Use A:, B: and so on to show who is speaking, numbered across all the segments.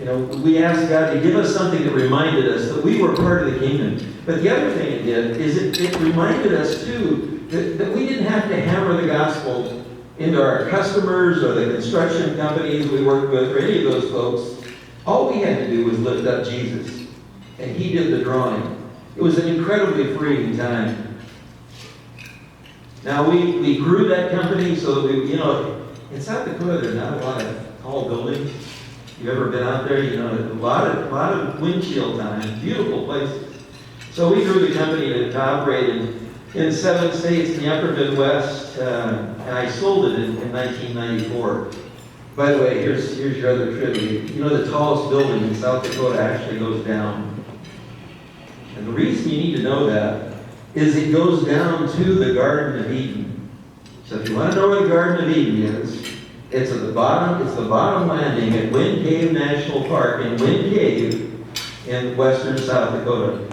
A: We asked God to give us something that reminded us that we were part of the kingdom. But the other thing it did is it reminded us, too, that we didn't have to hammer the gospel into our customers or the construction companies we worked with or any of those folks. All we had to do was lift up Jesus. And he did the drawing. It was an incredibly freeing time. Now, we grew that company so that in South Dakota, there's not a lot of tall buildings. You've ever been out there, a lot of windshield time, beautiful places. So we grew the company to operate in 7 states in the upper Midwest, and I sold it in 1994. By the way, here's your other trivia. The tallest building in South Dakota actually goes down. And the reason you need to know that is it goes down to the Garden of Eden. So if you want to know where the Garden of Eden is, it's at the bottom. It's the bottom landing at Wind Cave National Park in Wind Cave in western South Dakota.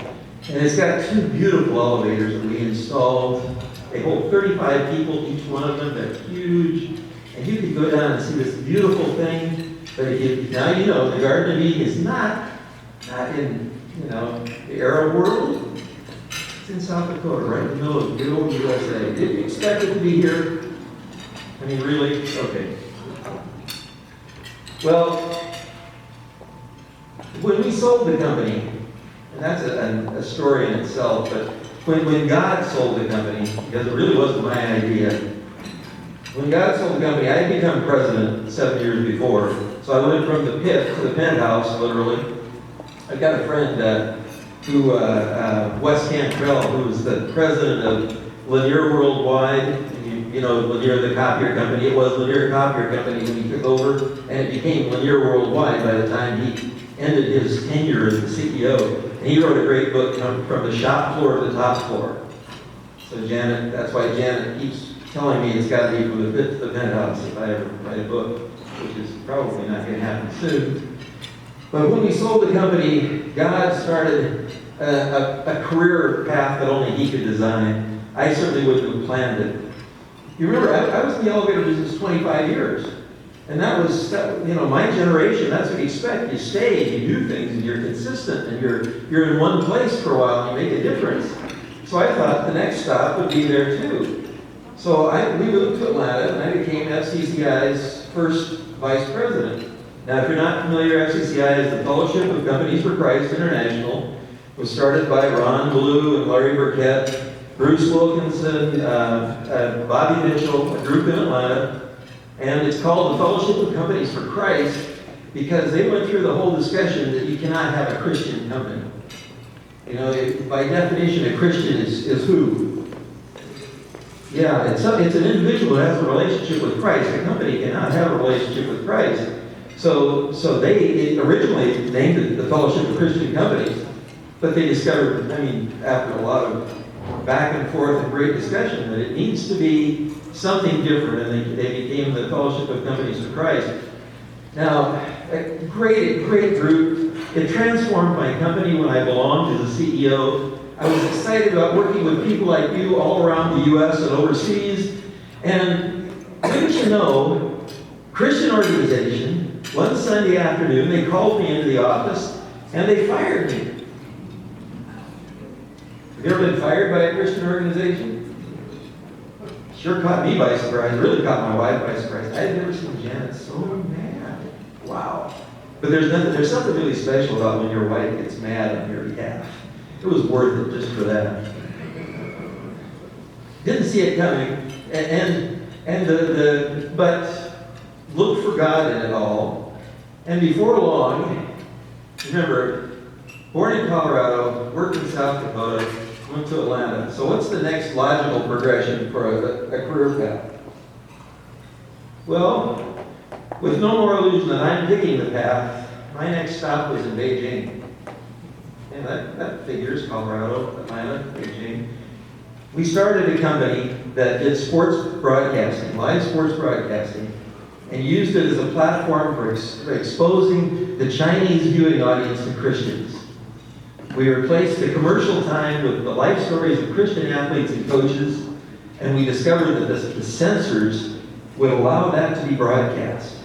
A: And it's got 2 beautiful elevators that we installed. They hold 35 people, each one of them. They're huge. And you can go down and see this beautiful thing. But now you know the Garden of Eden is not in the Arab world. It's in South Dakota, right in the middle of good old USA. Did you expect it to be here? I mean, really? Okay. Well, when we sold the company, and that's a story in itself, but when God sold the company, because it really wasn't my idea, when God sold the company, I had become president 7 years before, so I went from the pit to the penthouse, literally. I've got a friend Wes Cantrell, who was the president of Lanier Worldwide. Lanier, the copier company. It was Lanier Copier Company when he took over, and it became Lanier Worldwide by the time he ended his tenure as the CEO. And he wrote a great book, From the Shop Floor to the Top Floor. So that's why Janet keeps telling me it's got to be from the pit to the penthouse if I ever write a book, which is probably not going to happen soon. But when we sold the company, God started a career path that only he could design. I certainly wouldn't have planned it. You remember, I was in the elevator business 25 years. And that was, my generation, that's what you expect. You stay, and you do things, and you're consistent, and you're in one place for a while, and you make a difference. So I thought the next stop would be there too. So we moved to Atlanta, and I became FCCI's first vice president. Now, if you're not familiar, FCCI is the Fellowship of Companies for Christ International. It was started by Ron Blue and Larry Burkett, Bruce Wilkinson, Bobby Mitchell, a group in Atlanta. And it's called the Fellowship of Companies for Christ because they went through the whole discussion that you cannot have a Christian company. By definition, a Christian is who? Yeah, it's an individual that has a relationship with Christ. A company cannot have a relationship with Christ. So they originally named it the Fellowship of Christian Companies, but they discovered, after a lot of back and forth and great discussion, that it needs to be something different, and they became the Fellowship of Companies for Christ. Now, a great group. It transformed my company when I belonged as a CEO. I was excited about working with people like you all around the U.S. and overseas. And wouldn't you know, Christian organization, one Sunday afternoon, they called me into the office and they fired me. Have you ever been fired by a Christian organization? Sure caught me by surprise. Really caught my wife by surprise. I had never seen Janet so mad. Wow. But there's something really special about when your wife gets mad on your behalf. It was worth it just for that. Didn't see it coming, but looked for God in it all. And before long, remember, born in Colorado, worked in South Dakota, went to Atlanta. So what's the next logical progression for a career path? Well, with no more illusion that I'm picking the path, my next stop was in Beijing. And that figures, Colorado, Atlanta, Beijing. We started a company that did sports broadcasting, live sports broadcasting, and used it as a platform for exposing the Chinese viewing audience to Christians. We replaced the commercial time with the life stories of Christian athletes and coaches, and we discovered that the censors would allow that to be broadcast.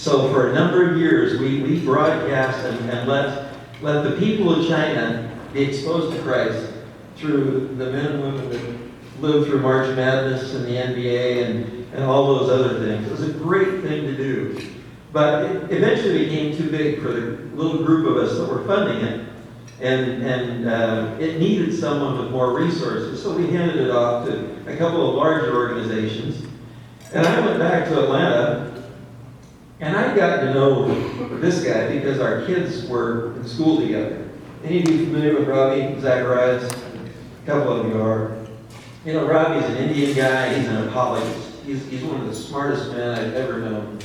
A: So for a number of years, we broadcast and let the people of China be exposed to Christ through the men and women that live through March Madness and the NBA and all those other things. It was a great thing to do. But it eventually became too big for the little group of us that were funding it. And it needed someone with more resources. So we handed it off to a couple of larger organizations. And I went back to Atlanta, and I got to know this guy because our kids were in school together. Any of you familiar with Robbie Zacharias? A couple of you are. You know, Robbie's an Indian guy. He's an apologist. He's one of the smartest men I've ever known.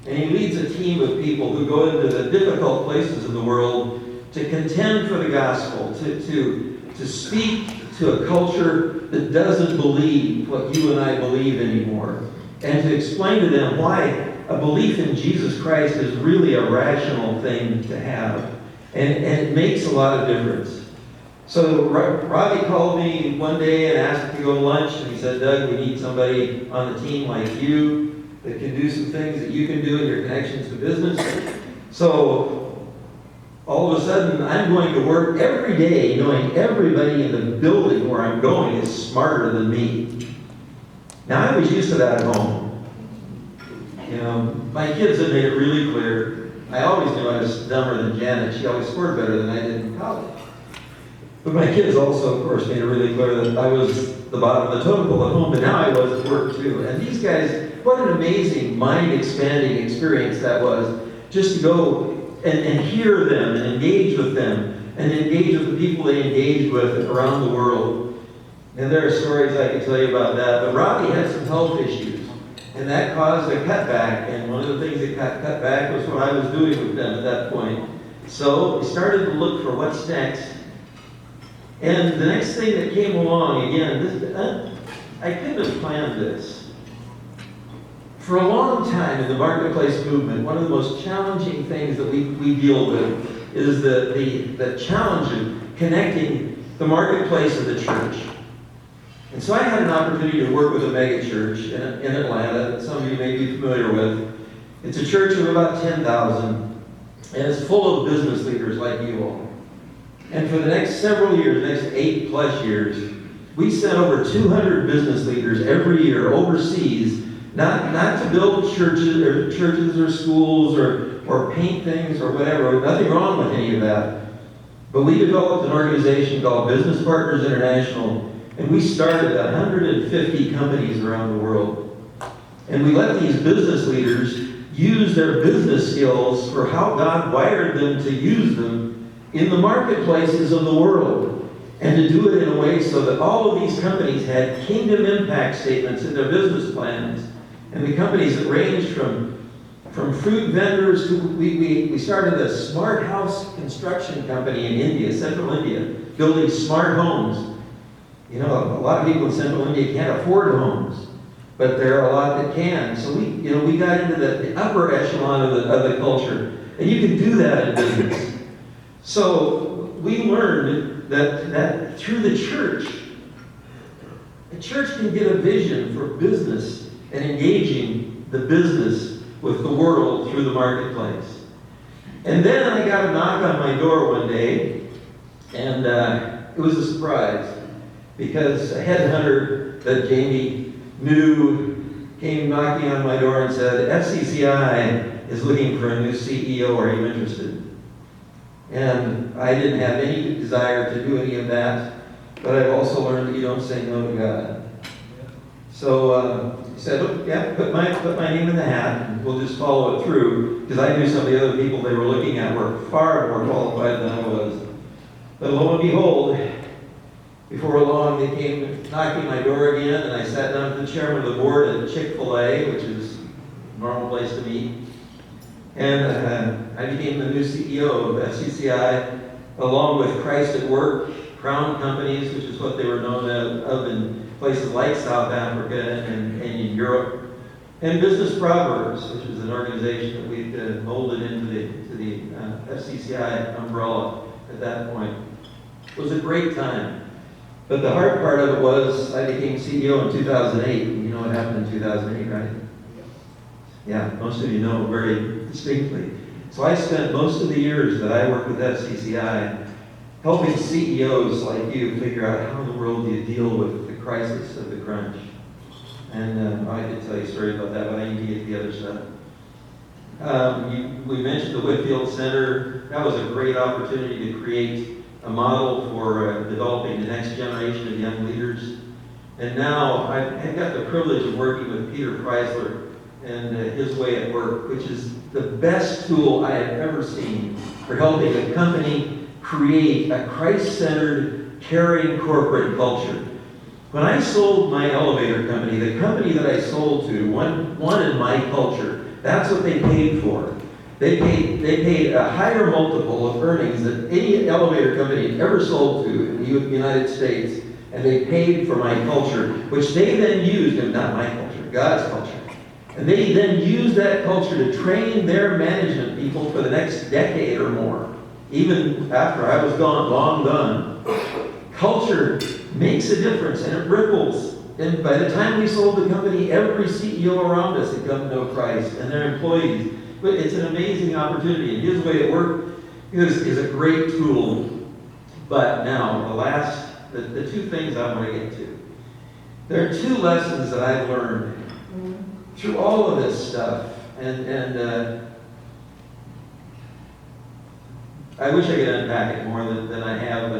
A: And he leads a team of people who go into the difficult places in the world to contend for the gospel, to speak to a culture that doesn't believe what you and I believe anymore, and to explain to them why a belief in Jesus Christ is really a rational thing to have. And it makes a lot of difference. So Robbie called me one day and asked to go to lunch, and he said, Doug, we need somebody on the team like you that can do some things that you can do in your connections to business. So all of a sudden, I'm going to work every day knowing everybody in the building where I'm going is smarter than me. Now, I was used to that at home. You know, my kids have made it really clear. I always knew I was dumber than Janet. She always scored better than I did in college. But my kids also, of course, made it really clear that I was the bottom of the totem pole at home, but now I was at work too. And these guys, what an amazing, mind-expanding experience that was, just to go and hear them and engage with them and engage with the people they engaged with around the world. And there are stories I can tell you about that. But Robbie had some health issues, and that caused a cutback. And one of the things that cut back was what I was doing with them at that point. So we started to look for what's next. And the next thing that came along, again, I couldn't have planned this. For a long time in the marketplace movement, one of the most challenging things that we deal with is the challenge of connecting the marketplace and the church. And so I had an opportunity to work with a mega church in Atlanta that some of you may be familiar with. It's a church of about 10,000, and it's full of business leaders like you all. And for the next several years, next 8+ years, we sent over 200 business leaders every year overseas, not to build churches or schools or paint things or whatever. Nothing wrong with any of that. But we developed an organization called Business Partners International, and we started 150 companies around the world. And we let these business leaders use their business skills for how God wired them to use them in the marketplaces of the world, and to do it in a way so that all of these companies had kingdom impact statements in their business plans. And the companies that ranged from fruit vendors to, we started a smart house construction company in India, central India, building smart homes. You know, a lot of people in central India can't afford homes, but there are a lot that can. So we got into the upper echelon of the culture, and you can do that in business. So we learned that through the church can get a vision for business and engaging the business with the world through the marketplace. And then I got a knock on my door one day, and it was a surprise, because a headhunter that Jamie knew came knocking on my door and said, FCCI is looking for a new CEO, are you interested? And I didn't have any desire to do any of that, but I've also learned that you don't say no to God. So he said, look, yeah, put my name in the hat, and we'll just follow it through, because I knew some of the other people they were looking at were far more qualified than I was. But lo and behold, before long, they came knocking my door again, and I sat down with the chairman of the board at Chick-fil-A, which is a normal place to meet. And I became the new CEO of FCCI, along with Christ at Work, Crown Companies, which is what they were known of in places like South Africa and in Europe, and Business Proverbs, which is an organization that we molded into the FCCI umbrella at that point. It was a great time. But the hard part of it was I became CEO in 2008. And you know what happened in 2008, right? Yeah, most of you know very distinctly. So I spent most of the years that I worked with FCCI helping CEOs like you figure out how in the world do you deal with the crisis of the crunch. And I could tell you stories about that, but I need to get to the other stuff. We mentioned the Whitfield Center. That was a great opportunity to create a model for developing the next generation of young leaders. And now I've got the privilege of working with Peter Chrysler and his way at work, which is the best tool I have ever seen for helping a company create a Christ-centered, caring corporate culture. When I sold my elevator company, the company that I sold to wanted my culture. That's what they paid for. They paid a higher multiple of earnings than any elevator company had ever sold to in the United States, and they paid for my culture, which they then used, and not my culture, God's culture. And they then used that culture to train their management people for the next decade or more. Even after I was gone, long gone, culture makes a difference, and it ripples. And by the time we sold the company, every CEO around us had come to know Christ, and their employees. But it's an amazing opportunity, and his way at work is a great tool. But now, the two things I want to get to. There are two lessons that I've learned through all of this stuff, and I wish I could unpack it more than I have,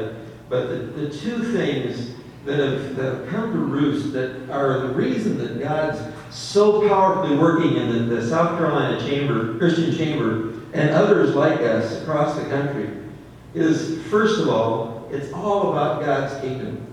A: but the two things that have come to roost that are the reason that God's so powerfully working in the South Carolina Christian Chamber, and others like us across the country, is, first of all, it's all about God's kingdom.